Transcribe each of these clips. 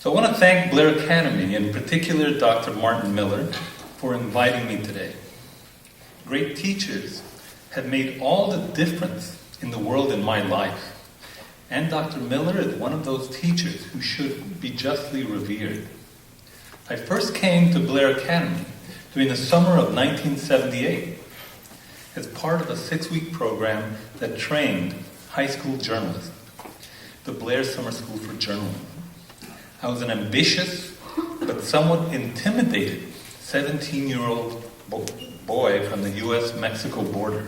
So I want to thank Blair Academy, in particular Dr. Martin Miller, for inviting me today. Great teachers have made all the difference in the world in my life. And Dr. Miller is one of those teachers who should be justly revered. I first came to Blair Academy during the summer of 1978 as part of a 6-week program that trained high school journalists, the Blair Summer School for Journalism. I was an ambitious but somewhat intimidated 17-year-old boy from the U.S.-Mexico border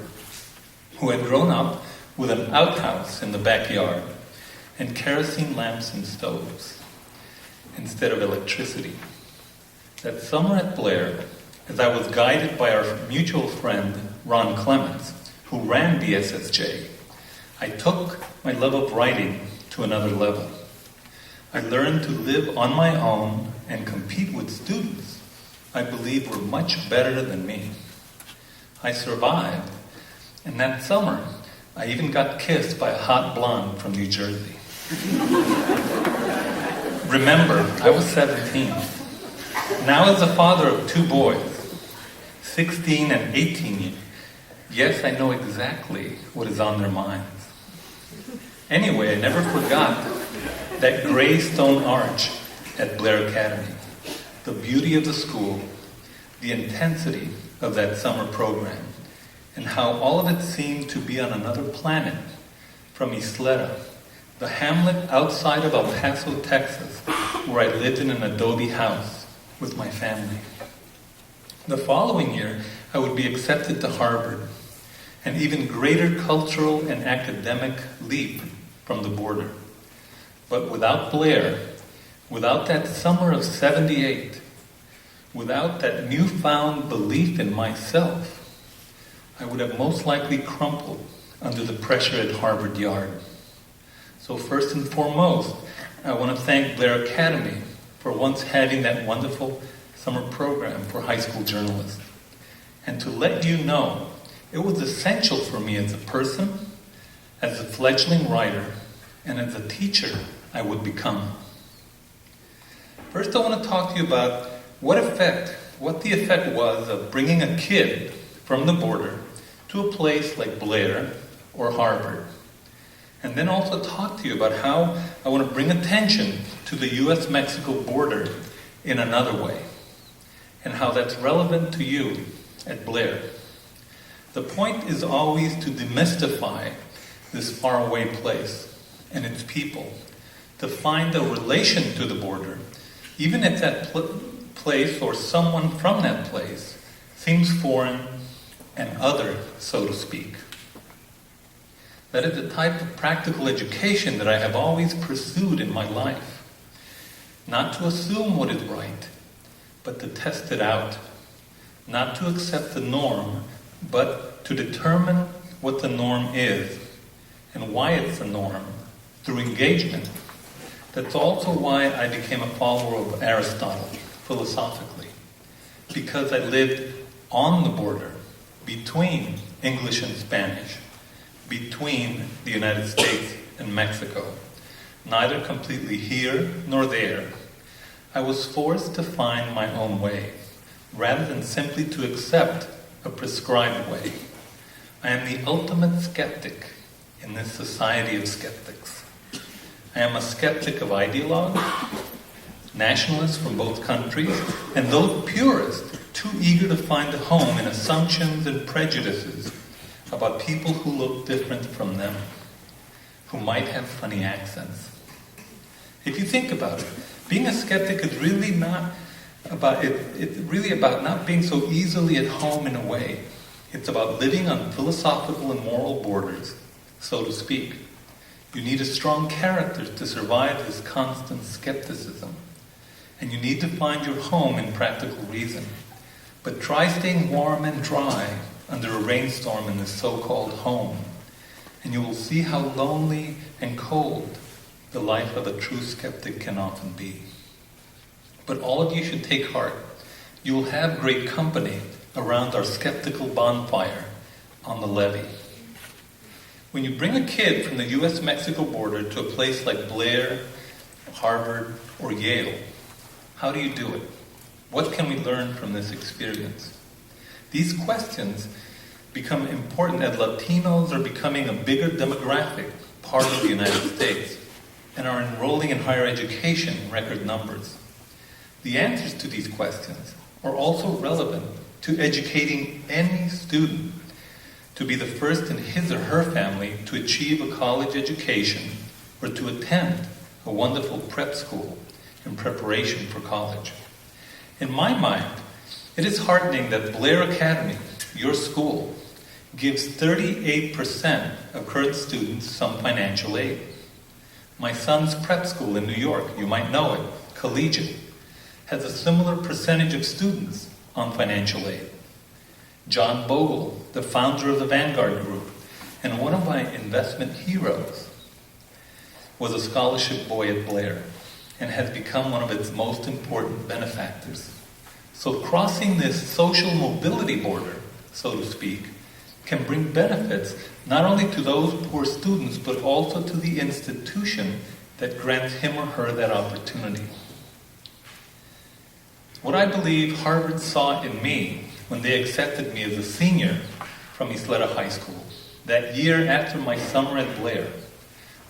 who had grown up with an outhouse in the backyard and kerosene lamps and stoves instead of electricity. That summer at Blair, as I was guided by our mutual friend Ron Clements, who ran BSSJ, I took my love of writing to another level. I learned to live on my own and compete with students I believe were much better than me. I survived, and that summer I even got kissed by a hot blonde from New Jersey. Remember, I was 17. Now as a father of 2 boys, 16 and 18, yes, I know exactly what is on their minds. Anyway, I never forgot that gray stone arch at Blair Academy, the beauty of the school, the intensity of that summer program, and how all of it seemed to be on another planet from Isleta, the hamlet outside of El Paso, Texas, where I lived in an adobe house with my family. The following year, I would be accepted to Harvard, an even greater cultural and academic leap from the border. But without Blair, without that summer of 78, without that newfound belief in myself, I would have most likely crumpled under the pressure at Harvard Yard. So first and foremost, I want to thank Blair Academy for once having that wonderful summer program for high school journalists. And to let you know, it was essential for me as a person, as a fledgling writer, and as a teacher I would become. First I want to talk to you about what the effect was of bringing a kid from the border to a place like Blair or Harvard. And then also talk to you about how I want to bring attention to the U.S.-Mexico border in another way, and how that's relevant to you at Blair. The point is always to demystify this faraway place and its people, to find a relation to the border, even if that place or someone from that place seems foreign and other, so to speak. That is the type of practical education that I have always pursued in my life. Not to assume what is right, but to test it out. Not to accept the norm, but to determine what the norm is and why it's the norm through engagement. That's also why I became a follower of Aristotle, philosophically. Because I lived on the border, between English and Spanish, between the United States and Mexico, neither completely here nor there. I was forced to find my own way, rather than simply to accept a prescribed way. I am the ultimate skeptic in this society of skeptics. I am a skeptic of ideologues, nationalists from both countries, and those purists too eager to find a home in assumptions and prejudices about people who look different from them, who might have funny accents. If you think about it, being a skeptic is really not about it's really about not being so easily at home in a way. It's about living on philosophical and moral borders, so to speak. You need a strong character to survive this constant skepticism. And you need to find your home in practical reason. But try staying warm and dry under a rainstorm in this so-called home, and you will see how lonely and cold the life of a true skeptic can often be. But all of you should take heart. You will have great company around our skeptical bonfire on the levee. When you bring a kid from the U.S.-Mexico border to a place like Blair Harvard, or Yale? How do you do it? What can we learn from this experience? These questions become important as Latinos are becoming a bigger demographic part of the United States and are enrolling in higher education in record numbers. The answers to these questions are also relevant to educating any student to be the first in his or her family to achieve a college education or to attend a wonderful prep school in preparation for college. In my mind, it is heartening that Blair Academy, your school, gives 38% of current students some financial aid. My son's prep school in New York, you might know it, Collegiate, has a similar percentage of students on financial aid. John Bogle, the founder of the Vanguard Group, and one of my investment heroes, was a scholarship boy at Blair and has become one of its most important benefactors. So crossing this social mobility border, so to speak, can bring benefits not only to those poor students, but also to the institution that grants him or her that opportunity. What I believe Harvard saw in me when they accepted me as a senior from Isleta High School, that year after my summer at Blair,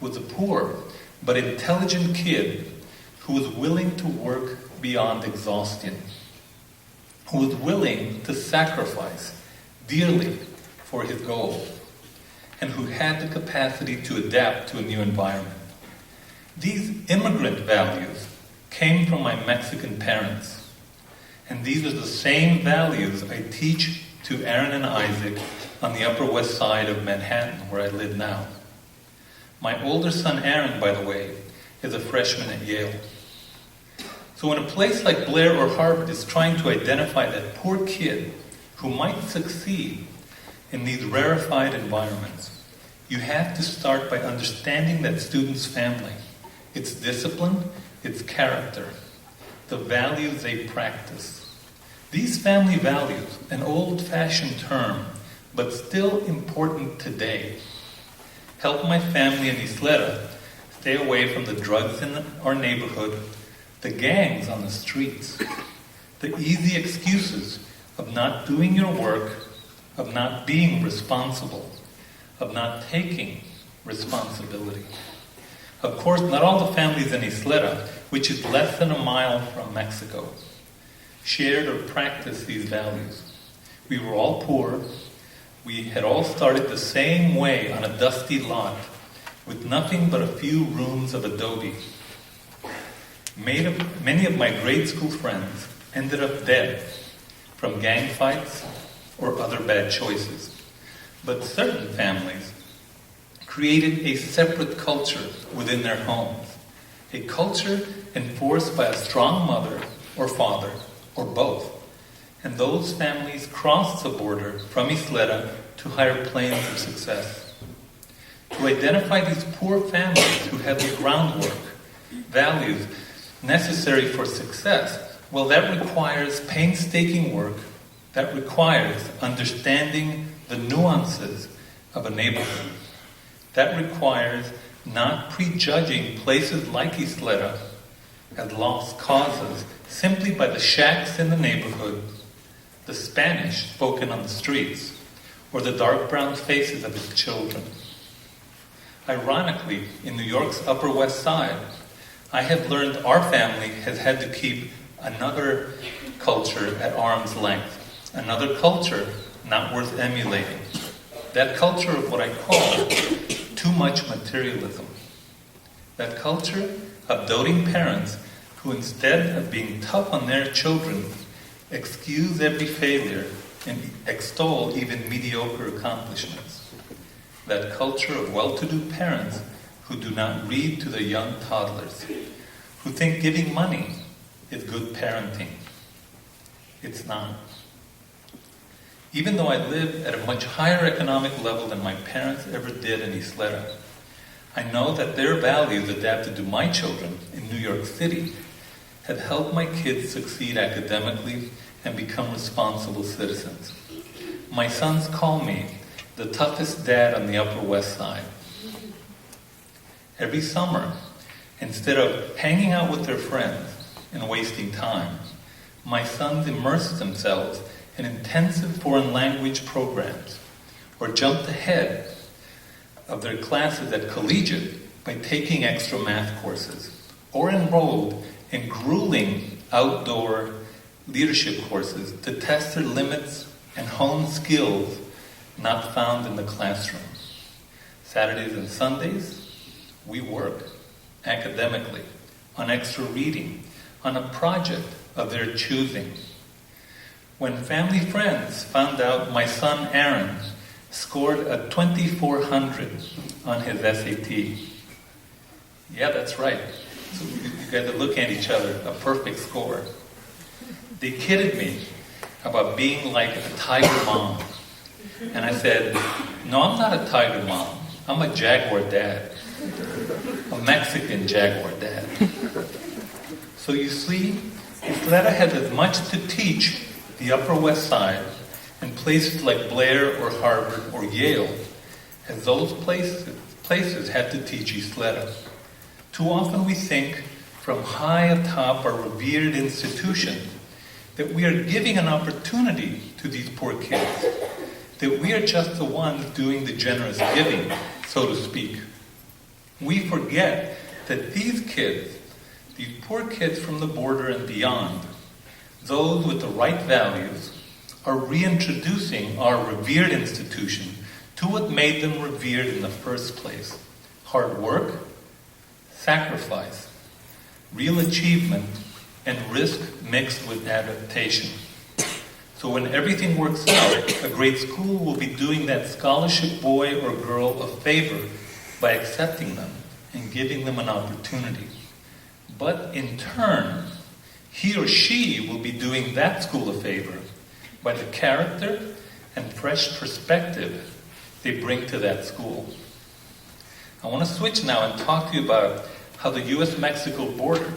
was a poor but intelligent kid who was willing to work beyond exhaustion, who was willing to sacrifice dearly for his goal, and who had the capacity to adapt to a new environment. These immigrant values came from my Mexican parents, and these are the same values I teach to Aaron and Isaac on the Upper West Side of Manhattan, where I live now. My older son Aaron, by the way, is a freshman at Yale. So when a place like Blair or Harvard is trying to identify that poor kid who might succeed in these rarefied environments, you have to start by understanding that student's family, its discipline, its character, the values they practice. These family values, an old-fashioned term, but still important today, help my family in Isleta stay away from the drugs in our neighborhood, the gangs on the streets, the easy excuses of not doing your work, of not being responsible, of not taking responsibility. Of course, not all the families in Isleta, which is less than a mile from Mexico, shared or practiced these values. We were all poor. We had all started the same way on a dusty lot with nothing but a few rooms of adobe. Many of my grade school friends ended up dead from gang fights or other bad choices. But certain families created a separate culture within their homes, a culture enforced by a strong mother or father, or both. And those families crossed the border from Isleta to higher planes of success. To identify these poor families who had the groundwork, values necessary for success, well, that requires painstaking work, that requires understanding the nuances of a neighborhood. That requires not prejudging places like Isleta as lost causes simply by the shacks in the neighborhood, the Spanish spoken on the streets, or the dark brown faces of its children. Ironically, in New York's Upper West Side, I have learned our family has had to keep another culture at arm's length, another culture not worth emulating. That culture of what I call too much materialism. That culture of doting parents who, instead of being tough on their children, excuse every failure and extol even mediocre accomplishments. That culture of well-to-do parents who do not read to their young toddlers, who think giving money is good parenting. It's not. Even though I live at a much higher economic level than my parents ever did in Isleta, I know that their values adapted to my children in New York City have helped my kids succeed academically and become responsible citizens. My sons call me the toughest dad on the Upper West Side. Every summer, Instead of hanging out with their friends and wasting time, my sons immersed themselves in intensive foreign language programs or jumped ahead of their classes at collegiate by taking extra math courses or enrolled in grueling outdoor leadership courses to test their limits and hone skills not found in the classroom. Saturdays and Sundays, we work academically, on extra reading, on a project of their choosing. When family friends found out my son Aaron scored a 2400 on his SAT. Yeah, that's right. So you guys are looking at each other, a perfect score. They kidded me about being like a tiger mom. And I said, no, I'm not a tiger mom. I'm a jaguar dad. A Mexican jaguar dad. So you see, Isleta has as much to teach the Upper West Side and places like Blair or Harvard or Yale as those places had to teach Isleta. Too often we think from high atop our revered institution that we are giving an opportunity to these poor kids, that we are just the ones doing the generous giving, so to speak. We forget that these kids, these poor kids from the border and beyond, those with the right values, are reintroducing our revered institution to what made them revered in the first place. Hard work, sacrifice, real achievement, and risk mixed with adaptation. So when everything works out, a great school will be doing that scholarship boy or girl a favor by accepting them and giving them an opportunity. But in turn, he or she will be doing that school a favor by the character and fresh perspective they bring to that school. I want to switch now and talk to you about how the U.S.-Mexico border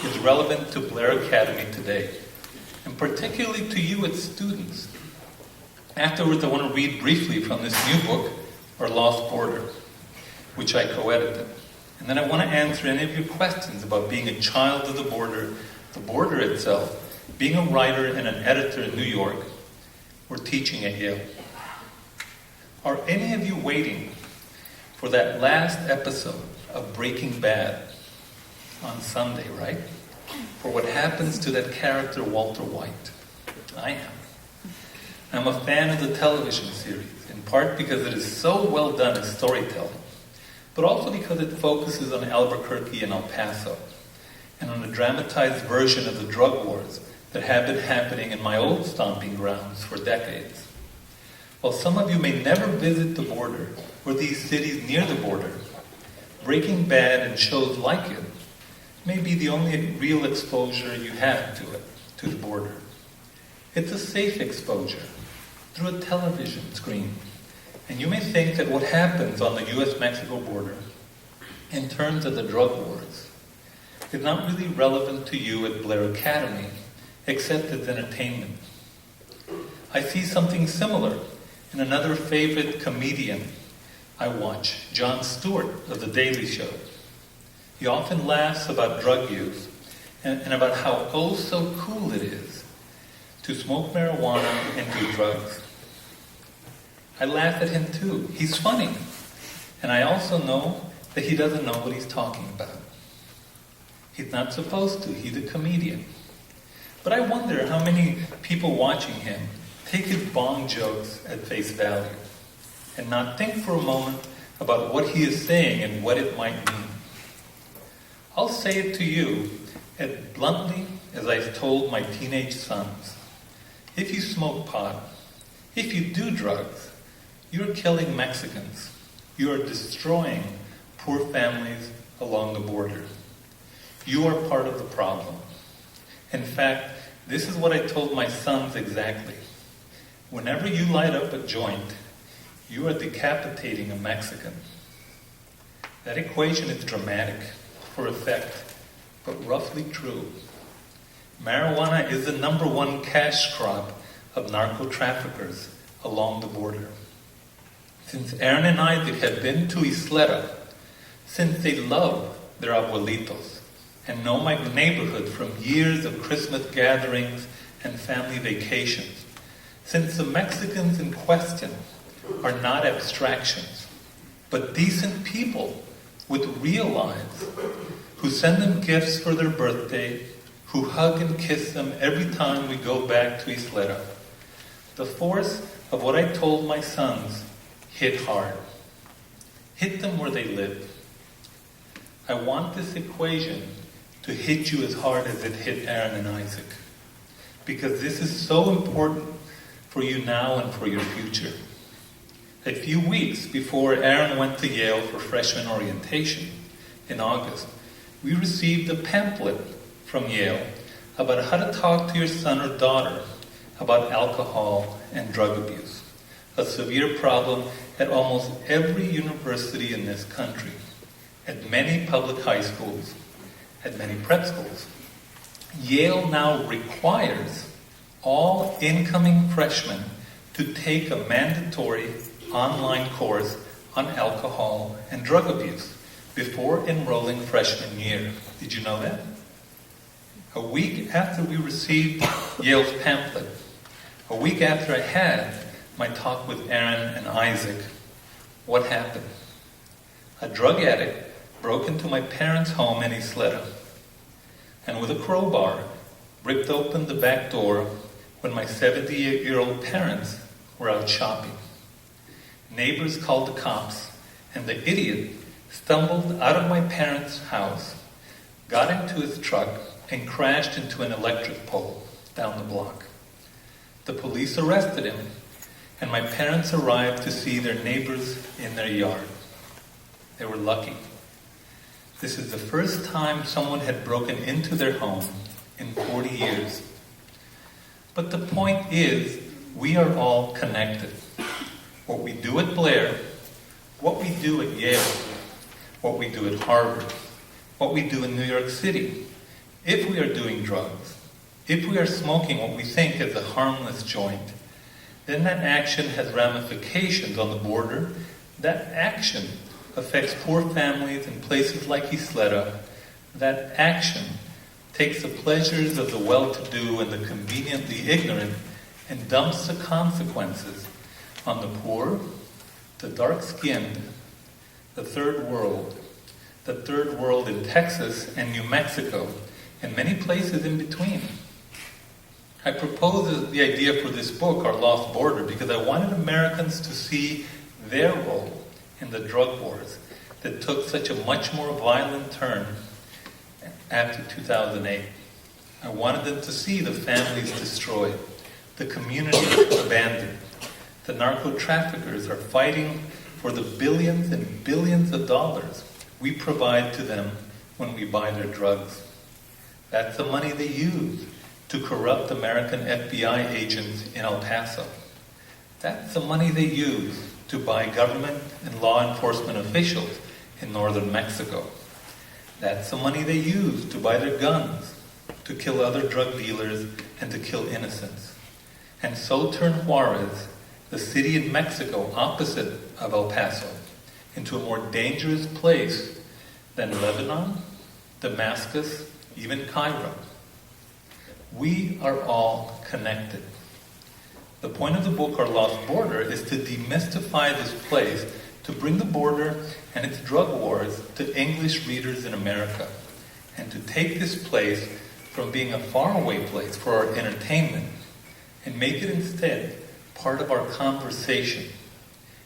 is relevant to Blair Academy today, and particularly to you its students. Afterwards, I want to read briefly from this new book, Our Lost Border, which I co-edited. And then I want to answer any of your questions about being a child of the border itself, being a writer and an editor in New York, or teaching at Yale. Are any of you waiting for that last episode of Breaking Bad on Sunday, right? For what happens to that character, Walter White? I am. I'm a fan of the television series, in part because it is so well done in storytelling, but also because it focuses on Albuquerque and El Paso, and on a dramatized version of the drug wars that have been happening in my old stomping grounds for decades. While some of you may never visit the border, or these cities near the border, Breaking Bad and shows like it may be the only real exposure you have to the border. It's a safe exposure through a television screen. And you may think that what happens on the U.S.-Mexico border in terms of the drug wars is not really relevant to you at Blair Academy, except as entertainment. I see something similar in another favorite comedian I watch, Jon Stewart of The Daily Show. He often laughs about drug use and about how oh so cool it is to smoke marijuana and do drugs. I laugh at him too. He's funny. And I also know that he doesn't know what he's talking about. He's not supposed to. He's a comedian. But I wonder how many people watching him take his bong jokes at face value and not think for a moment about what he is saying and what it might mean. I'll say it to you as bluntly as I've told my teenage sons. If you smoke pot, if you do drugs, you're killing Mexicans. You are destroying poor families along the border. You are part of the problem. In fact, this is what I told my sons exactly. Whenever you light up a joint, you are decapitating a Mexican. That equation is dramatic for effect, but roughly true. Marijuana is the number one cash crop of narco-traffickers along the border. Since Aaron and Isaac have been to Isleta, since they love their abuelitos, and know my neighborhood from years of Christmas gatherings and family vacations, since the Mexicans in question are not abstractions, but decent people with real lives, who send them gifts for their birthday, who hug and kiss them every time we go back to Isleta. The force of what I told my sons hit hard. Hit them where they live. I want this equation to hit you as hard as it hit Aaron and Isaac, because this is so important for you now and for your future. A few weeks before Aaron went to Yale for freshman orientation in August, we received a pamphlet from Yale about how to talk to your son or daughter about alcohol and drug abuse, a severe problem at almost every university in this country, at many public high schools, at many prep schools. Yale now requires all incoming freshmen to take a mandatory online course on alcohol and drug abuse before enrolling freshman year. Did you know that? A week after we received Yale's pamphlet, a week after I had my talk with Aaron and Isaac, what happened? A drug addict broke into my parents' home in Isleta, and with a crowbar ripped open the back door when my 78-year-old parents were out shopping. Neighbors called the cops, and the idiot stumbled out of my parents' house, got into his truck, and crashed into an electric pole down the block. The police arrested him, and my parents arrived to see their neighbors in their yard. They were lucky. This is the first time someone had broken into their home in 40 years. But the point is, we are all connected. What we do at Blair, what we do at Yale, what we do at Harvard, what we do in New York City, if we are doing drugs, if we are smoking what we think is a harmless joint, then that action has ramifications on the border. That action affects poor families in places like Isleta. That action takes the pleasures of the well-to-do and the conveniently ignorant and dumps the consequences on the poor, the dark-skinned, the third world in Texas and New Mexico, and many places in between. I proposed the idea for this book, Our Lost Border, because I wanted Americans to see their role in the drug wars that took such a much more violent turn after 2008. I wanted them to see the families destroyed, the communities abandoned. The narco-traffickers are fighting for the billions and billions of dollars we provide to them when we buy their drugs. That's the money they use to corrupt American FBI agents in El Paso. That's the money they use to buy government and law enforcement officials in northern Mexico. That's the money they use to buy their guns, to kill other drug dealers, and to kill innocents. And so turn Juarez, the city in Mexico opposite of El Paso, into a more dangerous place than Lebanon, Damascus, even Cairo. We are all connected. The point of the book, Our Lost Border, is to demystify this place, to bring the border and its drug wars to English readers in America, and to take this place from being a faraway place for our entertainment and make it instead part of our conversation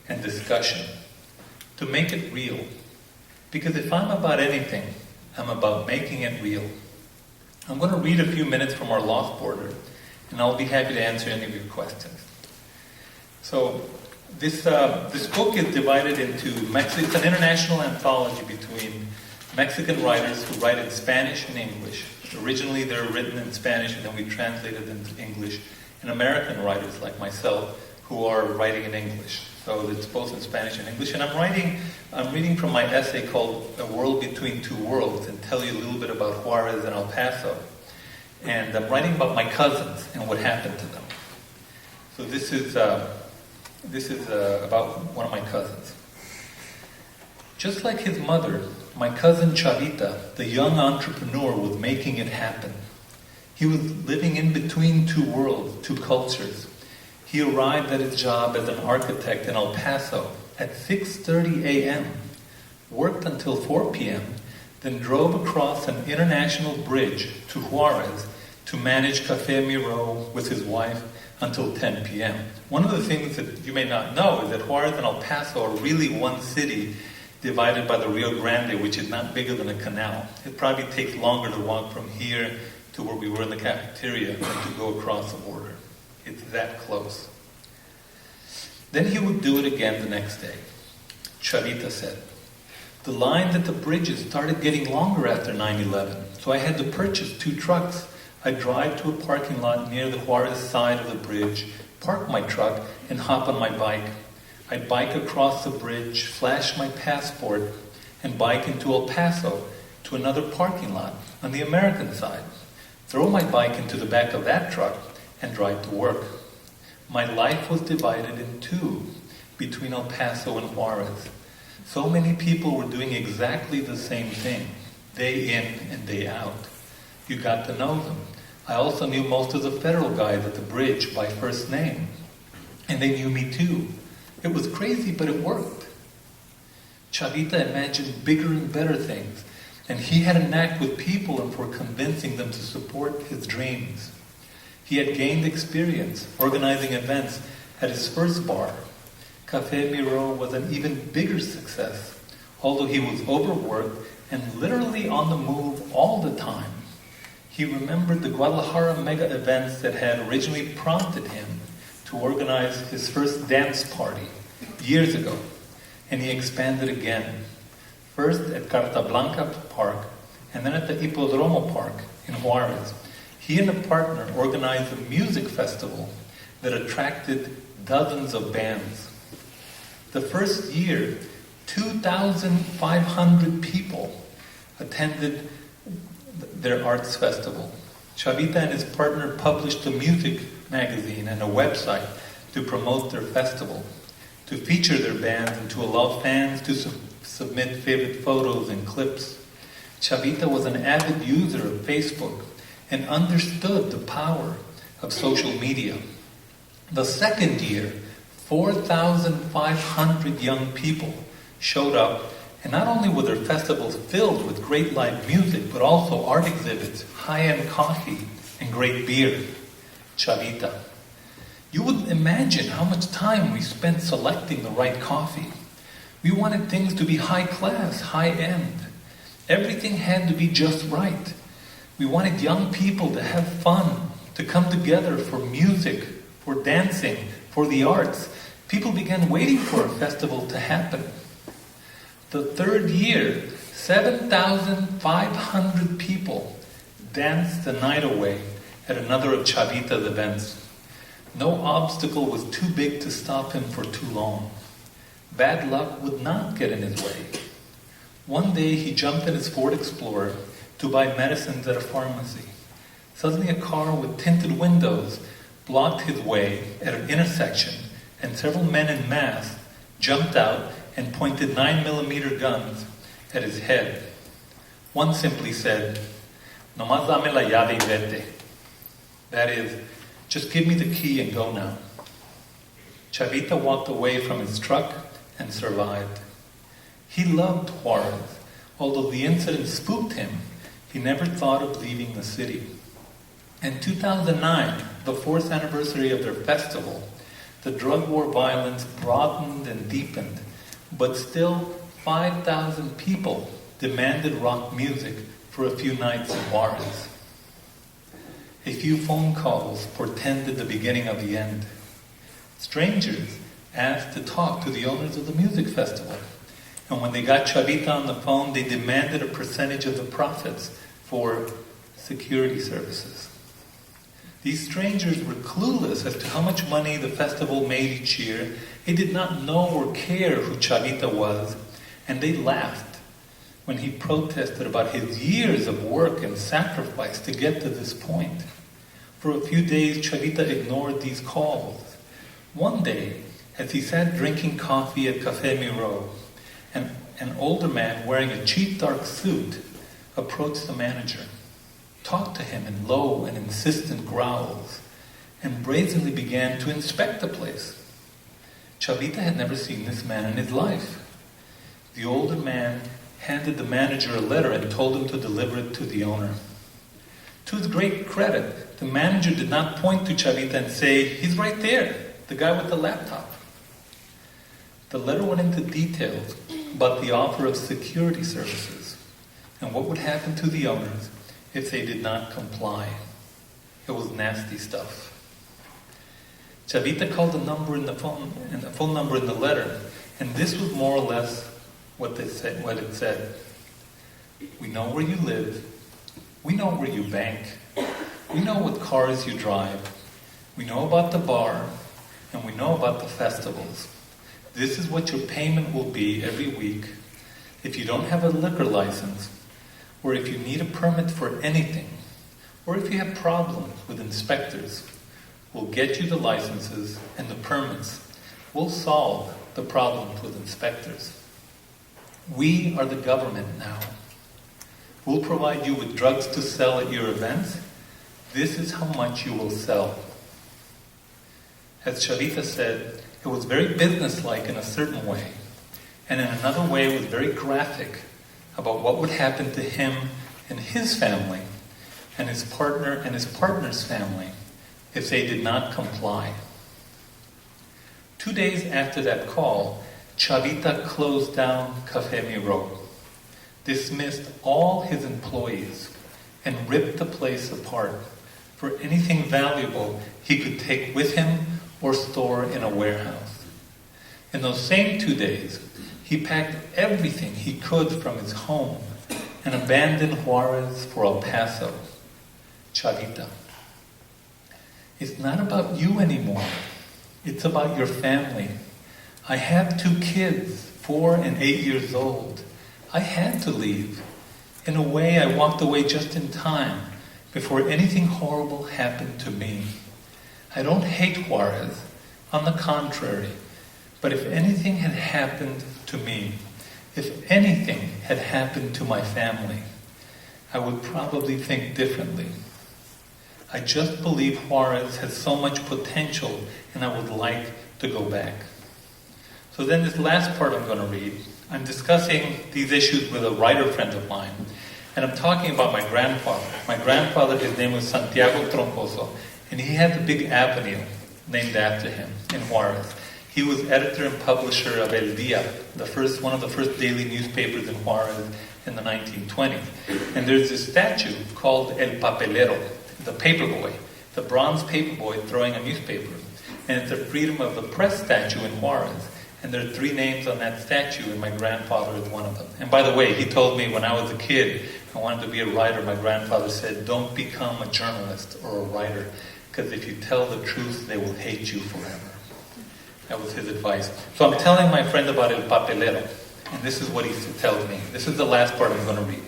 and discussion, to make it real. Because if I'm about anything, I'm about making it real. I'm going to read a few minutes from Our Lost Border, and I'll be happy to answer any of your questions. So, this book is divided into it's an international anthology between Mexican writers who write in Spanish and English. Originally, they're written in Spanish, and then we translated them to English. And American writers like myself who are writing in English. So it's both in Spanish and English. And I'm reading from my essay called A World Between Two Worlds, and tell you a little bit about Juarez and El Paso. And I'm writing about my cousins and what happened to them. So this is about one of my cousins. Just like his mother, my cousin Chavita, the young entrepreneur, was making it happen. He was living in between two worlds, two cultures. He arrived at his job as an architect in El Paso at 6:30 a.m., worked until 4 p.m., then drove across an international bridge to Juarez to manage Café Miro with his wife until 10 p.m. One of the things that you may not know is that Juarez and El Paso are really one city divided by the Rio Grande, which is not bigger than a canal. It probably takes longer to walk from here to where we were in the cafeteria than to go across the border. It's that close. Then he would do it again the next day. Chavita said, the lines at the bridges started getting longer after 9/11, so I had to purchase 2 trucks. I'd drive to a parking lot near the Juarez side of the bridge, park my truck, and hop on my bike. I'd bike across the bridge, flash my passport, and bike into El Paso to another parking lot on the American side. Throw my bike into the back of that truck and drive to work. My life was divided in two between El Paso and Juarez. So many people were doing exactly the same thing, day in and day out. You got to know them. I also knew most of the federal guys at the bridge by first name. And they knew me too. It was crazy, but it worked. Chavita imagined bigger and better things, and he had a knack with people and for convincing them to support his dreams. He had gained experience organizing events at his first bar. Café Miro was an even bigger success, although he was overworked and literally on the move all the time. He remembered the Guadalajara mega events that had originally prompted him to organize his first dance party years ago, and he expanded again, first at Carta Blanca Park and then at the Hipodromo Park in Juarez. He and a partner organized a music festival that attracted dozens of bands. The first year, 2,500 people attended their arts festival. Chavita and his partner published a music magazine and a website to promote their festival, to feature their bands and to allow fans to submit favorite photos and clips. Chavita was an avid user of Facebook and understood the power of social media. The second year, 4,500 young people showed up, and not only were their festivals filled with great live music, but also art exhibits, high-end coffee, and great beer. Chavita. You wouldn't imagine how much time we spent selecting the right coffee. We wanted things to be high class, high end. Everything had to be just right. We wanted young people to have fun, to come together for music, for dancing, for the arts. People began waiting for a festival to happen. The third year, 7,500 people danced the night away at another of Chavita's events. No obstacle was too big to stop him for too long. Bad luck would not get in his way. One day he jumped in his Ford Explorer to buy medicines at a pharmacy. Suddenly a car with tinted windows blocked his way at an intersection, and several men in masks jumped out and pointed 9mm guns at his head. One simply said, "Nomás dame la llave y vete." That is, just give me the key and go now. Chavita walked away from his truck and survived. He loved Juarez. Although the incident spooked him, he never thought of leaving the city. In 2009, the 4th anniversary of their festival, the drug war violence broadened and deepened, but still 5,000 people demanded rock music for a few nights in Juarez. A few phone calls portended the beginning of the end. Strangers asked to talk to the owners of the music festival, and when they got Chavita on the phone, they demanded a percentage of the profits for security services. These strangers were clueless as to how much money the festival made each year. They did not know or care who Chavita was, and they laughed when he protested about his years of work and sacrifice to get to this point. For a few days, Chavita ignored these calls. One day, as he sat drinking coffee at Café Miro, and an older man wearing a cheap dark suit approached the manager, talked to him in low and insistent growls, and brazenly began to inspect the place. Chavita had never seen this man in his life. The older man handed the manager a letter and told him to deliver it to the owner. To his great credit, the manager did not point to Chavita and say, "He's right there, the guy with the laptop." The letter went into details about the offer of security services and what would happen to the owners if they did not comply. It was nasty stuff. Chavita called the number in the phone number in the letter, and this was more or less what it said. "We know where you live. We know where you bank. We know what cars you drive. We know about the bar, and we know about the festivals. This is what your payment will be every week. If you don't have a liquor license, or if you need a permit for anything, or if you have problems with inspectors, we'll get you the licenses and the permits. We'll solve the problems with inspectors. We are the government now. We'll provide you with drugs to sell at your events. This is how much you will sell." As Chavita said, it was very businesslike in a certain way, and in another way it was very graphic about what would happen to him and his family, and his partner and his partner's family, if they did not comply. 2 days after that call, Chavita closed down Café Miro, dismissed all his employees, and ripped the place apart for anything valuable he could take with him or store in a warehouse. In those same 2 days, he packed everything he could from his home and abandoned Juarez for El Paso. Chavita: "It's not about you anymore. It's about your family. I have 2 kids, 4 and 8 years old. I had to leave. In a way, I walked away just in time before anything horrible happened to me. I don't hate Juarez. On the contrary. But if anything had happened to me, if anything had happened to my family, I would probably think differently. I just believe Juarez has so much potential and I would like to go back." So then this last part I'm going to read, I'm discussing these issues with a writer friend of mine, and I'm talking about my grandfather. My grandfather, his name was Sergio Troncoso, and he had the big avenue named after him in Juarez. He was editor and publisher of El Día, one of the first daily newspapers in Juarez in the 1920s. And there's this statue called El Papelero, the paperboy, the bronze paperboy throwing a newspaper. And it's a freedom of the press statue in Juarez. And there are 3 names on that statue, and my grandfather is one of them. And by the way, he told me when I was a kid, I wanted to be a writer. My grandfather said, "Don't become a journalist or a writer, because if you tell the truth, they will hate you forever." That was his advice. So I'm telling my friend about El Papelero, and this is what he tells me. This is the last part I'm going to read.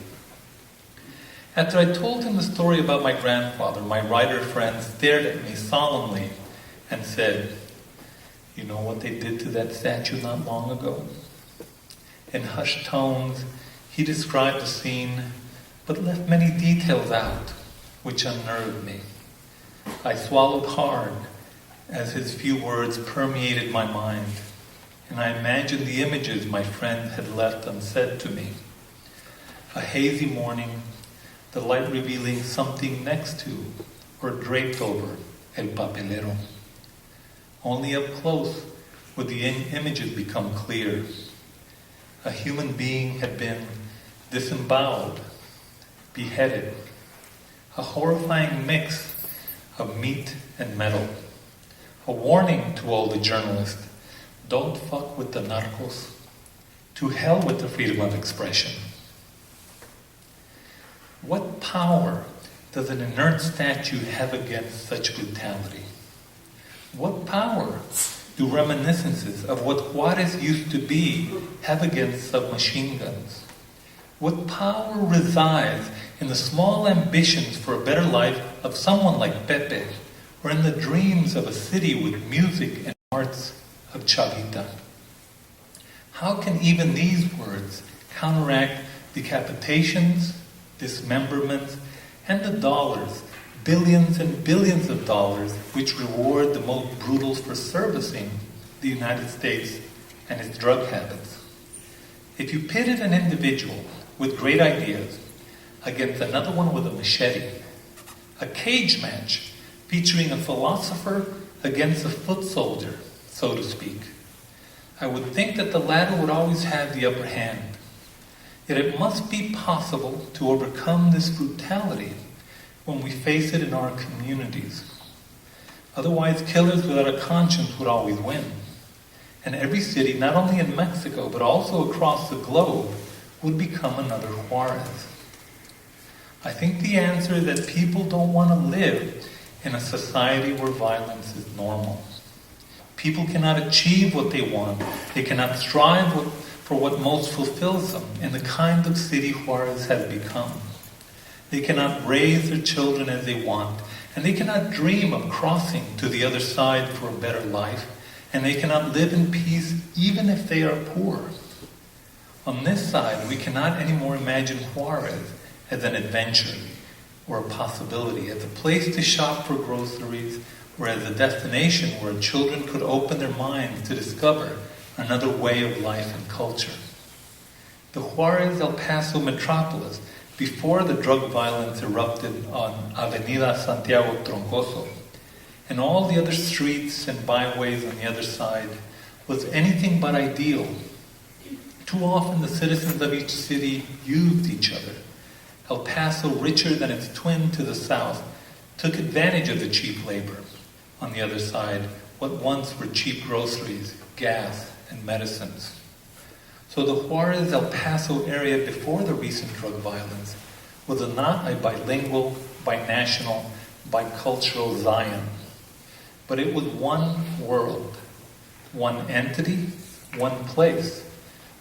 After I told him the story about my grandfather, my writer friend stared at me solemnly and said, "You know what they did to that statue not long ago?" In hushed tones, he described the scene, but left many details out, which unnerved me. I swallowed hard as his few words permeated my mind, and I imagined the images my friend had left unsaid to me. A hazy morning, the light revealing something next to or draped over El Papelero. Only up close would the images become clear. A human being had been disemboweled, beheaded, a horrifying mix of meat and metal. A warning to all the journalists: don't fuck with the narcos. To hell with the freedom of expression. What power does an inert statue have against such brutality? What power do reminiscences of what Juarez used to be have against submachine guns? What power resides in the small ambitions for a better life of someone like Pepe, or in the dreams of a city with music and arts of Chavita? How can even these words counteract decapitations, dismemberments, and the dollars, billions and billions of dollars, which reward the most brutals for servicing the United States and its drug habits? If you pitted an individual with great ideas against another one with a machete, a cage match featuring a philosopher against a foot soldier, so to speak, I would think that the latter would always have the upper hand. Yet it must be possible to overcome this brutality when we face it in our communities. Otherwise, killers without a conscience would always win. And every city, not only in Mexico, but also across the globe, would become another Juarez. I think the answer is that people don't want to live in a society where violence is normal. People cannot achieve what they want. They cannot strive for what most fulfills them in the kind of city Juarez has become. They cannot raise their children as they want, and they cannot dream of crossing to the other side for a better life, and they cannot live in peace even if they are poor. On this side, we cannot anymore imagine Juarez as an adventure or a possibility, as a place to shop for groceries, or as a destination where children could open their minds to discover another way of life and culture. The Juarez El Paso metropolis, before the drug violence erupted on Avenida Santiago Troncoso, and all the other streets and byways on the other side, was anything but ideal. Too often the citizens of each city used each other. El Paso, richer than its twin to the south, took advantage of the cheap labor. On the other side, what once were cheap groceries, gas, and medicines. So the Juarez El Paso area before the recent drug violence was not a bilingual, binational, bicultural Zion. But it was one world, one entity, one place,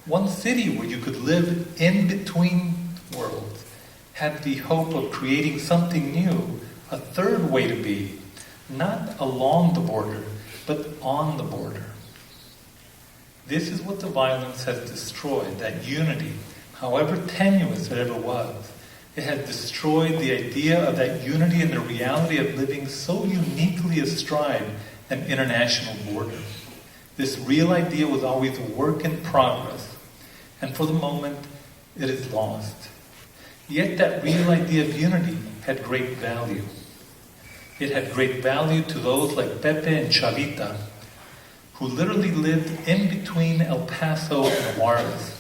one city where you could live in between worlds, had the hope of creating something new, a third way to be, not along the border, but on the border. This is what the violence has destroyed, that unity, however tenuous it ever was. It has destroyed the idea of that unity and the reality of living so uniquely astride an international border. This real idea was always a work in progress, and for the moment, it is lost. Yet that real idea of unity had great value. It had great value to those like Pepe and Chavita, who literally lived in between El Paso and Juarez,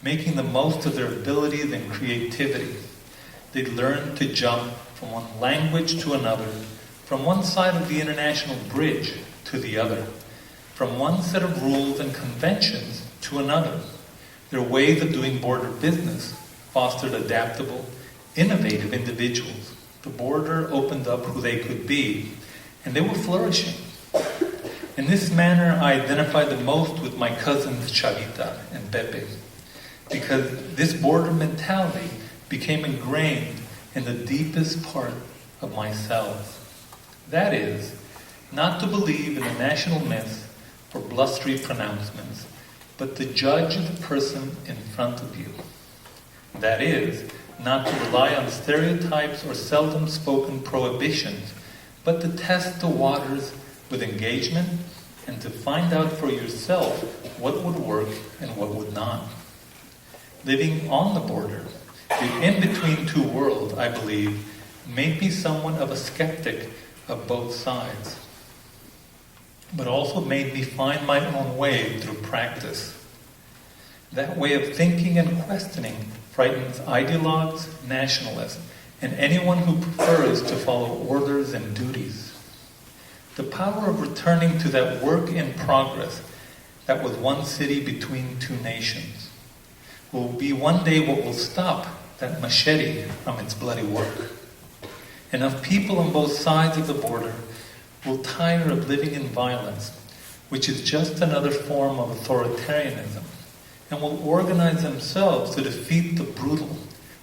making the most of their abilities and creativity. They learned to jump from one language to another, from one side of the international bridge to the other, from one set of rules and conventions to another. Their ways of doing border business fostered adaptable, innovative individuals. The border opened up who they could be, and they were flourishing. In this manner, I identify the most with my cousins Chavita and Pepe, because this border mentality became ingrained in the deepest part of myself. That is, not to believe in the national myths or blustery pronouncements, but to judge the person in front of you. That is, not to rely on stereotypes or seldom spoken prohibitions, but to test the waters with engagement and to find out for yourself what would work and what would not. Living on the border, the in-between two worlds, I believe, made me somewhat of a skeptic of both sides, but also made me find my own way through practice. That way of thinking and questioning frightens ideologues, nationalists, and anyone who prefers to follow orders and duties. The power of returning to that work in progress that was one city between two nations will be one day what will stop that machete from its bloody work. Enough people on both sides of the border will tire of living in violence, which is just another form of authoritarianism, and will organize themselves to defeat the brutal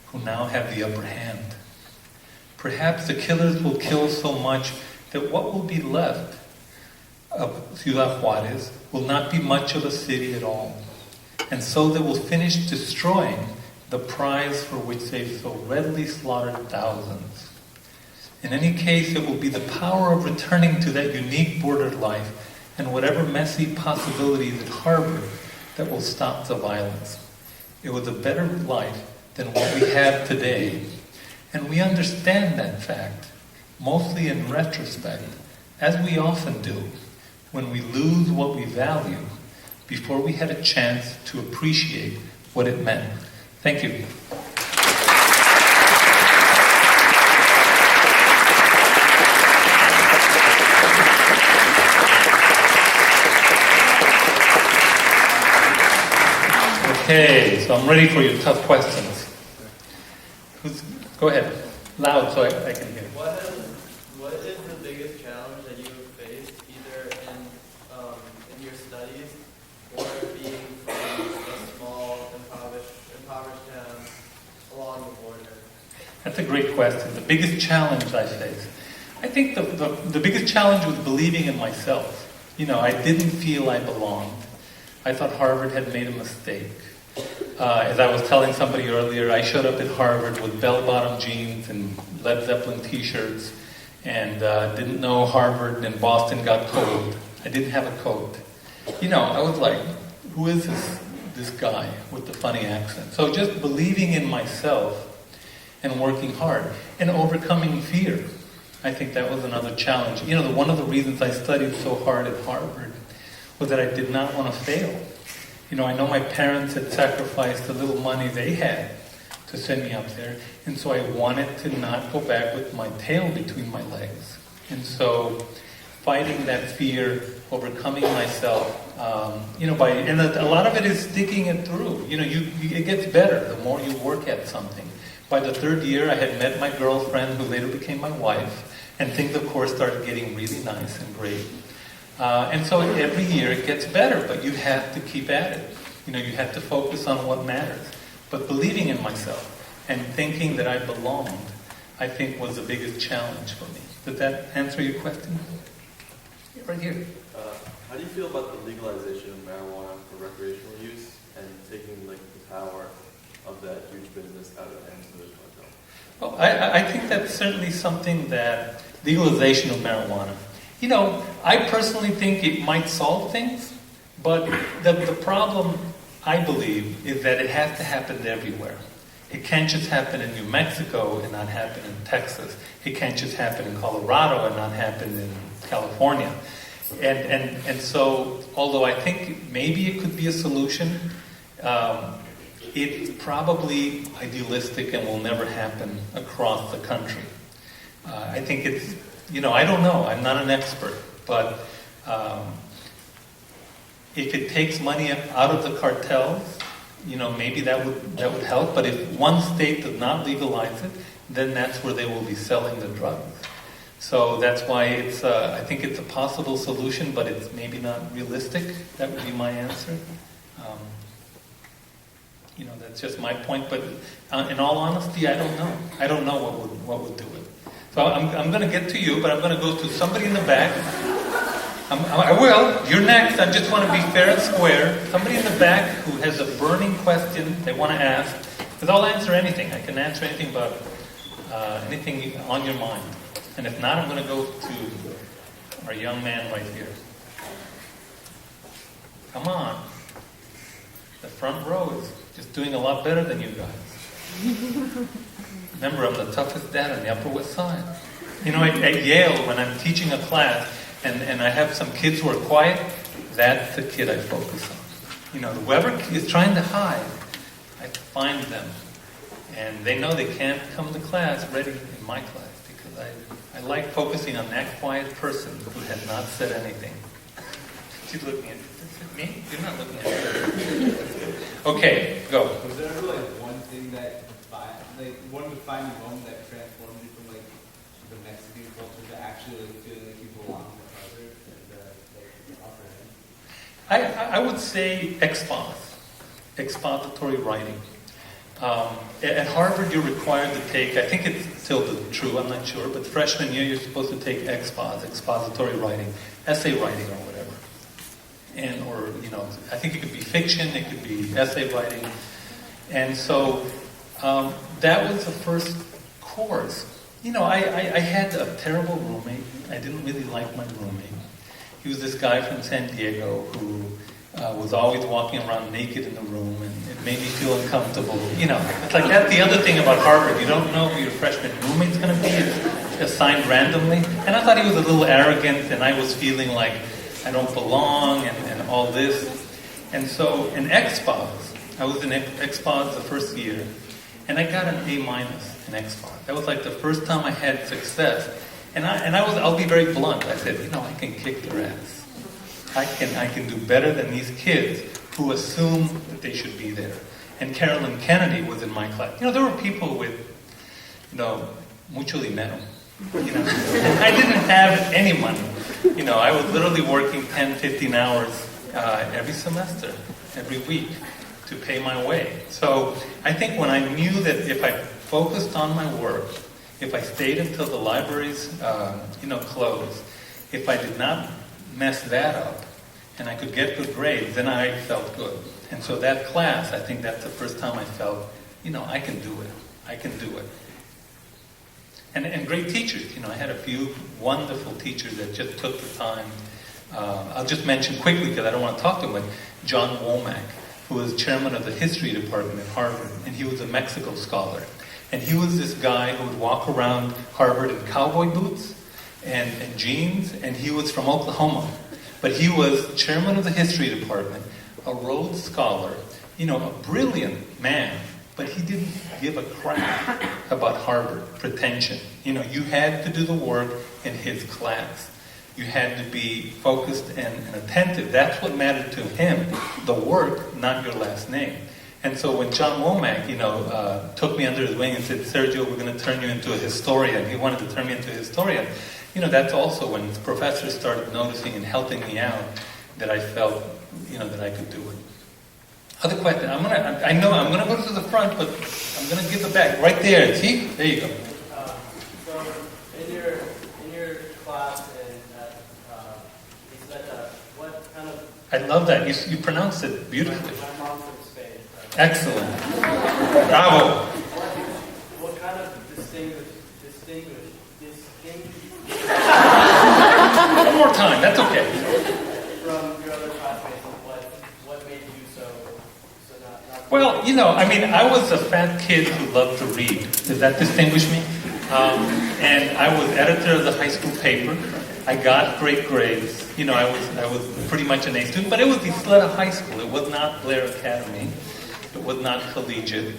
who now have the upper hand. Perhaps the killers will kill so much that what will be left of Ciudad Juarez will not be much of a city at all. and so they will finish destroying the prize for which they've so readily slaughtered thousands. In any case, it will be the power of returning to that unique bordered life and whatever messy possibilities it harbored that will stop the violence. It was a better life than what we have today, and we understand that fact, mostly in retrospect, as we often do, when we lose what we value before we had a chance to appreciate what it meant. Thank you. Okay, so I'm ready for your tough questions. Go ahead, loud so I can hear. What is the biggest challenge that you have faced, either in your studies or being from a small, impoverished town along the border? That's a great question. The biggest challenge I faced. I think the biggest challenge was believing in myself. I didn't feel I belonged. I thought Harvard had made a mistake. As I was telling somebody earlier, I showed up at Harvard with bell-bottom jeans and Led Zeppelin t-shirts and didn't know Harvard and Boston got cold. I didn't have a coat. I was like, who is this guy with the funny accent? So just believing in myself and working hard and overcoming fear. I think that was another challenge. One of the reasons I studied so hard at Harvard was that I did not want to fail. I know my parents had sacrificed the little money they had to send me up there, and so I wanted to not go back with my tail between my legs. And so fighting that fear, overcoming myself, and a lot of it is sticking it through. It gets better the more you work at something. By the third year, I had met my girlfriend, who later became my wife, and things, of course, started getting really nice and great. And so every year it gets better, but you have to keep at it. You have to focus on what matters. But believing in myself and thinking that I belonged, I think was the biggest challenge for me. Did that answer your question? Yeah, right here. How do you feel about the legalization of marijuana for recreational use and taking the power of that huge business out of the hands of the cartel? Well, I think that's certainly something that legalization of marijuana. I personally think it might solve things, but the problem, I believe, is that it has to happen everywhere. It can't just happen in New Mexico and not happen in Texas. It can't just happen in Colorado and not happen in California. And so, although I think maybe it could be a solution, it's probably idealistic and will never happen across the country. I think it's, I don't know. I'm not an expert, but if it takes money out of the cartels, maybe that would help. But if one state does not legalize it, then that's where they will be selling the drugs. So that's why it's. I think it's a possible solution, but it's maybe not realistic. That would be my answer. That's just my point. But in all honesty, I don't know. I don't know what would do it. So I'm going to get to you, but I'm going to go to somebody in the back. I will. You're next. I just want to be fair and square. Somebody in the back who has a burning question they want to ask. Because I'll answer anything. I can answer anything about anything on your mind. And if not, I'm going to go to our young man right here. Come on. The front row is just doing a lot better than you guys. Remember, I'm the toughest dad on the Upper West Side. At Yale, when I'm teaching a class and I have some kids who are quiet, that's the kid I focus on. Whoever is trying to hide, I find them. And they know they can't come to class ready in my class because I like focusing on that quiet person who has not said anything. She's looking at me? You're not looking at me. Okay, go. Was there ever one thing that one defining moment that transformed you from the Mexican culture to actually feeling like you belong in the culture and the upper end? I would say expository writing. At Harvard, you're required to take, I think it's still true, I'm not sure, but freshman year you're supposed to take expository writing, essay writing or whatever. And, or, I think it could be fiction, it could be essay writing. And so that was the first course. I had a terrible roommate. I didn't really like my roommate. He was this guy from San Diego who was always walking around naked in the room, and it made me feel uncomfortable. It's like that's the other thing about Harvard. You don't know who your freshman roommate's going to be. It's assigned randomly. And I thought he was a little arrogant, and I was feeling like I don't belong and all this. And so in Expos, I was in Expos the first year, and I got an A- in Expos. That was like the first time I had success. And I'll be very blunt. I said, I can kick their ass. I can do better than these kids who assume that they should be there. And Carolyn Kennedy was in my class. There were people with, mucho dinero. I didn't have any money. I was literally working 10, 15 hours every semester, every week to pay my way. So I think when I knew that if I focused on my work, if I stayed until the libraries, closed, if I did not mess that up, and I could get good grades, then I felt good. And so that class, I think that's the first time I felt, I can do it. I can do it. And great teachers. I had a few wonderful teachers that just took the time. I'll just mention quickly, because I don't want to talk to him, but John Womack, who was chairman of the history department at Harvard, and he was a Mexico scholar. And he was this guy who would walk around Harvard in cowboy boots and jeans, and he was from Oklahoma. But he was chairman of the history department, a Rhodes Scholar, a brilliant man, but he didn't give a crap about Harvard pretension. You had to do the work in his class. You had to be focused and attentive. That's what mattered to him, the work, not your last name. And so when John Womack, took me under his wing and said, Sergio, we're going to turn you into a historian. He wanted to turn me into a historian. That's also when professors started noticing and helping me out that I felt, that I could do it. Other question. I know I'm going to go to the front, but I'm going to give it back. Right there. See? There you go. So in your class what kind of... I love that. You pronounced it beautifully. My mom's from Spain. Excellent. Bravo. What kind of distinguish One more time. That's okay. from your other classmates, what made you so not... Well, I was a fat kid who loved to read. Does that distinguish me? And I was editor of the high school paper. I got great grades. I was pretty much an A student, but it was Isleta High School. It was not Blair Academy. It was not collegiate.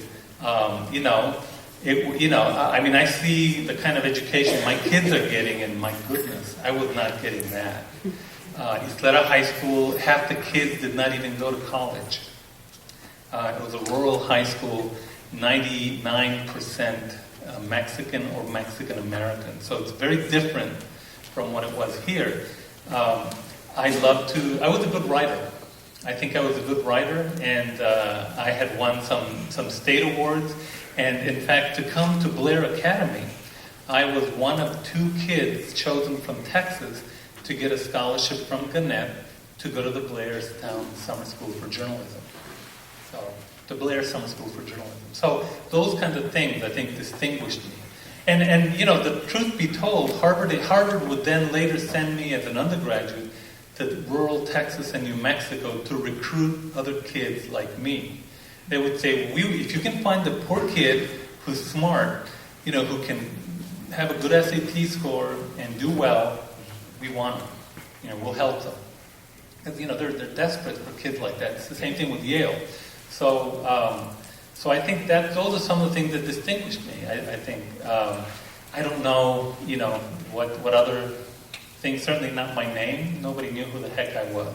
I see the kind of education my kids are getting, and my goodness, I was not getting that. Isleta High School, half the kids did not even go to college. It was a rural high school, 99% Mexican or Mexican American. So it's very different from what it was here. I was a good writer. I think I was a good writer, and I had won some state awards. And in fact, to come to Blair Academy, I was one of 2 kids chosen from Texas to get a scholarship from Gannett to go to the Blairstown Summer School for Journalism. So, the Blair Summer School for Journalism. So, those kinds of things, I think, distinguished me. And the truth be told, Harvard would then later send me as an undergraduate to rural Texas and New Mexico to recruit other kids like me. They would say, if you can find the poor kid who's smart, who can have a good SAT score and do well, we want them. We'll help them. Because, they're desperate for kids like that. It's the same thing with Yale. So I think that those are some of the things that distinguished me. I think, I don't know, what other things, certainly not my name. Nobody knew who the heck I was.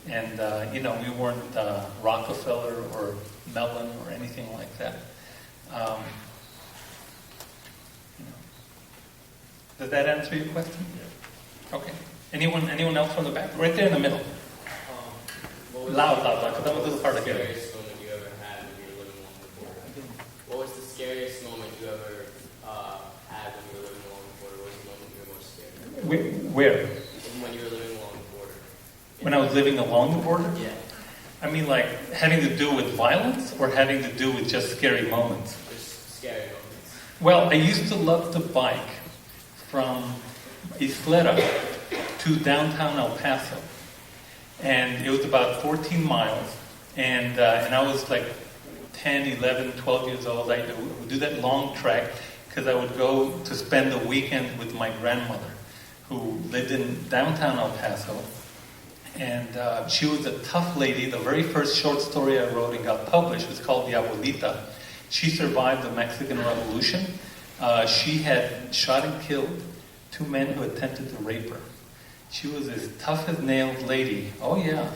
And, we weren't Rockefeller or Mellon or anything like that. Does that answer your question? Yeah. Okay. Anyone else from the back? Right there in the middle. Loud, because I'm a little hard to hear. What was the scariest moment you ever had when you were living along the border? What was the moment you were most scared of? Where? When you were living along the border When I was living along the border? Yeah, I mean, like, having to do with violence or having to do with just scary moments? just scary moments. Well, I used to love to bike from Isleta to downtown El Paso. And it was about 14 miles. And I was like 10, 11, 12 years old. I would do that long trek because I would go to spend the weekend with my grandmother, who lived in downtown El Paso. And she was a tough lady. The very first short story I wrote and got published was called The Abuelita. She survived the Mexican Revolution. She had shot and killed 2 men who attempted to rape her. She was this tough as nails lady. Oh yeah.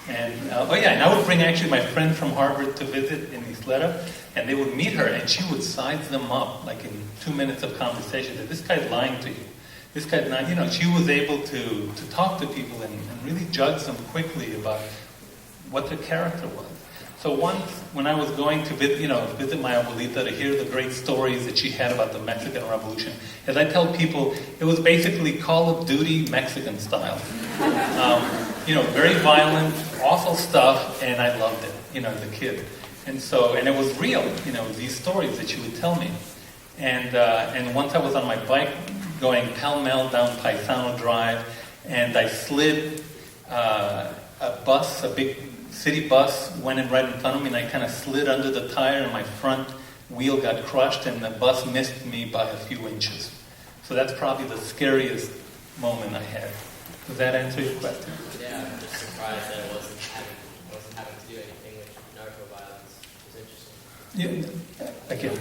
And I would bring actually my friend from Harvard to visit in Isleta, and they would meet her, and she would size them up like in 2 minutes of conversation. That this guy's lying to you. This guy's not. She was able to talk to people and really judge them quickly about what their character was. So once, when I was going to visit my abuelita to hear the great stories that she had about the Mexican Revolution, as I tell people, it was basically Call of Duty Mexican style. Very violent, awful stuff, and I loved it, as a kid. And it was real, these stories that she would tell me. And once I was on my bike going pell-mell down Paisano Drive, and I slid a big city bus went in right in front of me, and I kind of slid under the tire, and my front wheel got crushed, and the bus missed me by a few inches. So that's probably the scariest moment I had. Does that answer your question? Yeah, I'm just surprised that it wasn't having to do anything with narco-violence. It was interesting. Yeah, again,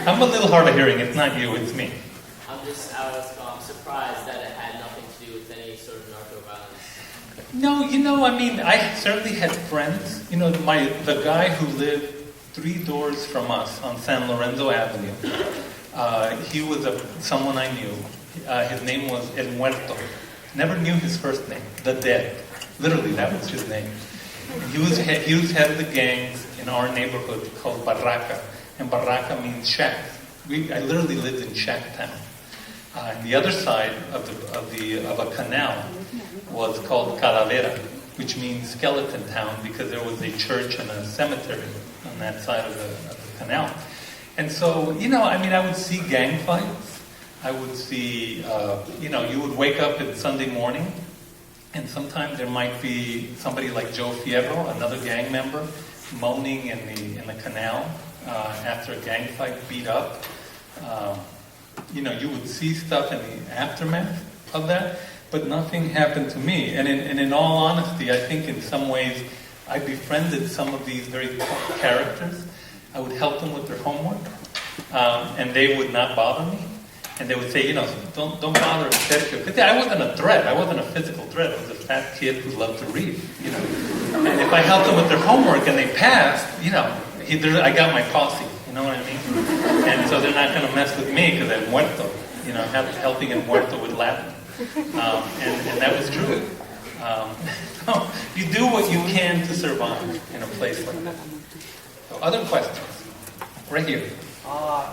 I'm a little hard of hearing. It's not you, it's me. I was surprised that it had nothing to do with any sort of narco-violence. No, I certainly had friends. The guy who lived 3 doors from us on San Lorenzo Avenue, he was someone I knew. His name was El Muerto. Never knew his first name. The Dead. Literally, that was his name. He was head of the gangs in our neighborhood called Barraca. And Barraca means shack. I literally lived in Shack Town. And the other side of a canal was called Calavera, which means skeleton town, because there was a church and a cemetery on that side of the canal. And so, I would see gang fights. I would see, you would wake up on Sunday morning, and sometimes there might be somebody like Joe Fierro, another gang member, moaning in the canal after a gang fight, beat up. You would see stuff in the aftermath of that, but nothing happened to me. And in all honesty, I think in some ways I befriended some of these very tough characters. I would help them with their homework, and they would not bother me. And they would say, don't bother Sergio. Because I wasn't a threat. I wasn't a physical threat. I was a fat kid who loved to read, And if I helped them with their homework and they passed, I got my posse. You know what I mean? And so they're not going to mess with me because I'm muerto. Helping a muerto with Latin. And that was true. You do what you can to survive in a place like that. So other questions? Right here.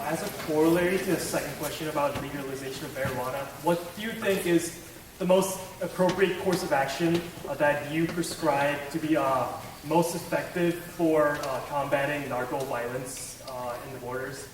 As a corollary to the second question about legalization of marijuana, what do you think is the most appropriate course of action that you prescribe to be most effective for combating narco-violence in the borders?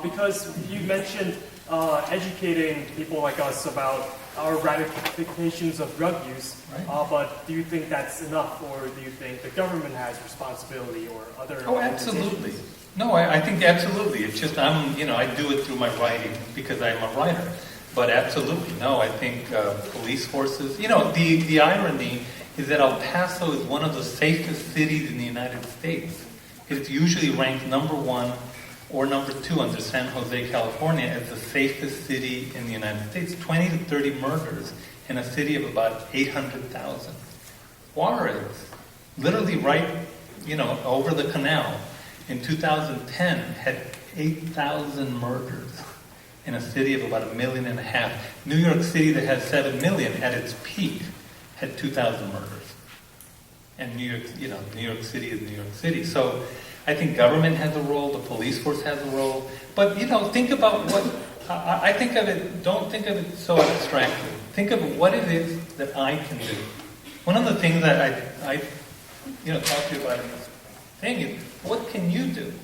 Because you mentioned educating people like us about our ramifications of drug use, right. But do you think that's enough, or do you think the government has responsibility or other? Oh, absolutely. No, I think absolutely. It's just I do it through my writing because I'm a writer. But absolutely, no. I think police forces. The irony is that El Paso is one of the safest cities in the United States. It's usually ranked number 1 or number 2 under San Jose, California, as the safest city in the United States. 20 to 30 murders in a city of about 800,000. Juarez, literally right, over the canal, in 2010 had 8,000 murders in a city of about 1.5 million. New York City, that has 7 million at its peak, had 2,000 murders. And New York City is New York City. So I think government has a role, the police force has a role. But, think about what, I think of it, don't think of it so abstractly. Think of what it is that I can do. One of the things that I talk to you about in this thing is, what can you do?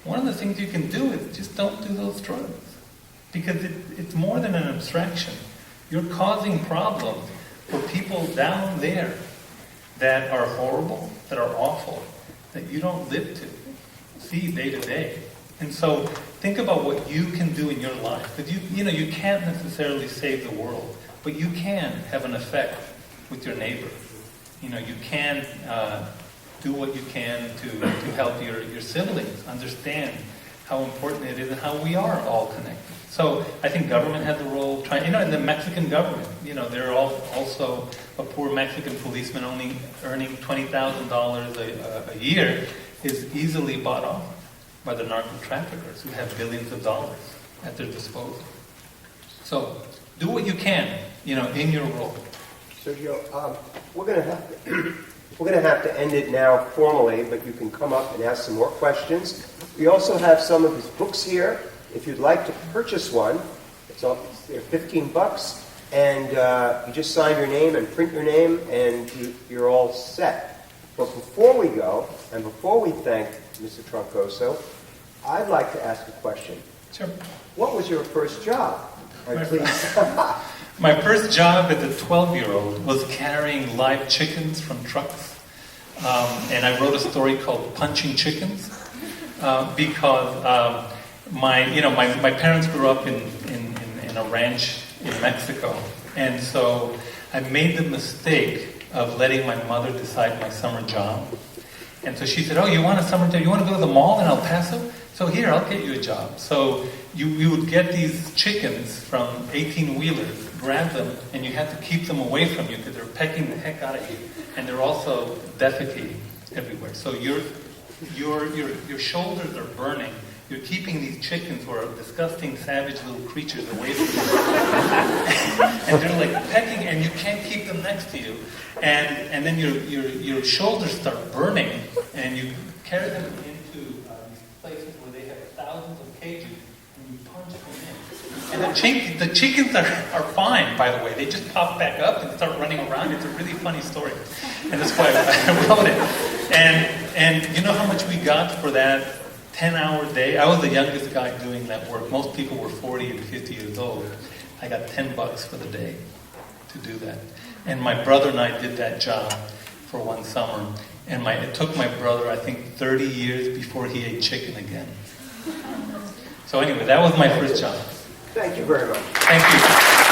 One of the things you can do is just don't do those drugs. Because it's more than an abstraction. You're causing problems for people down there that are horrible, that are awful, that you don't live to see day to day. And so think about what you can do in your life. Because you can't necessarily save the world, but you can have an effect with your neighbor. You can do what you can to help your siblings understand how important it is and how we are all connected. So I think government has a role. In the Mexican government, they're also a poor Mexican policeman only earning $20,000 a year is easily bought off by the narco-traffickers who have billions of dollars at their disposal. So do what you can, in your role. Sergio, we're going to have to end it now formally, but you can come up and ask some more questions. We also have some of his books here. If you'd like to purchase one, they're $15, and you just sign your name and print your name, and you're all set. But before we go, and before we thank Mr. Troncoso, I'd like to ask a question. Sure. What was your first job? Please. My first job as a 12-year-old was carrying live chickens from trucks. And I wrote a story called Punching Chickens because my parents grew up in a ranch in Mexico. And so I made the mistake of letting my mother decide my summer job. And so she said, "Oh, you want a summer job? You want to go to the mall in El Paso? So here, I'll get you a job." So you would get these chickens from 18-wheelers, grab them, and you had to keep them away from you because they're pecking the heck out of you. And they're also defecating everywhere. So your shoulders are burning. You're keeping these chickens, who are disgusting, savage little creatures, away from you. And they're like pecking, and you can't keep them next to you. And then your shoulders start burning, and you carry them into these places where they have thousands of cages, and you punch them in. And the chickens are fine, by the way. They just pop back up and start running around. It's a really funny story. And that's why I wrote it. And you know how much we got for that 10-hour day? I was the youngest guy doing that work. Most people were 40 and 50 years old. I got $10 for the day to do that. And my brother and I did that job for one summer. And it took my brother, I think, 30 years before he ate chicken again. So anyway, that was my first job. Thank you very much. Thank you.